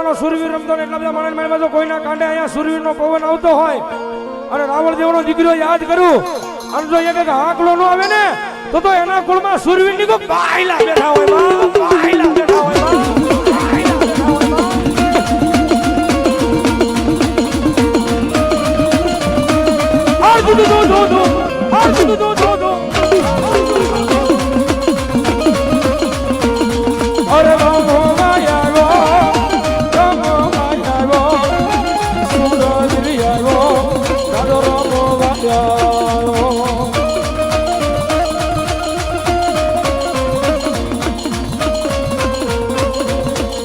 રાવણનો સુરવીર રમતો ને એટલા બધા માણસ મારી બાજુ કોઈના કાંડે અહીંયા સુરવીરનો પવન આવતો હોય અને રાવણ દેવનો દીકરો યાદ કરું અને જો એક હાકલો નો આવે ને તો એના કુળમાં સુરવીરની કોઈ બાયલા બેઠા હોય બાયલા બેઠા હોય અરે રામો માયા ગો રામો માયા ગો સુરવીર ગો રાધો રામો માયા ગો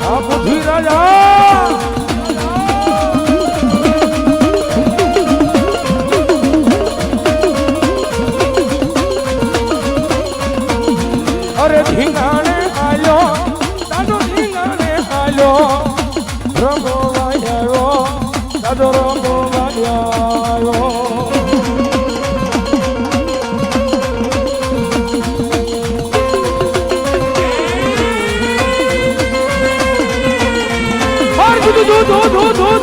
આ પૃથ્વી રાજા અરે ધીંગાણે આયો દાદો ધીંગાણે આયો રમો વાયો દાદો રમો વાયો હર દુ દુ દુ દુ દુ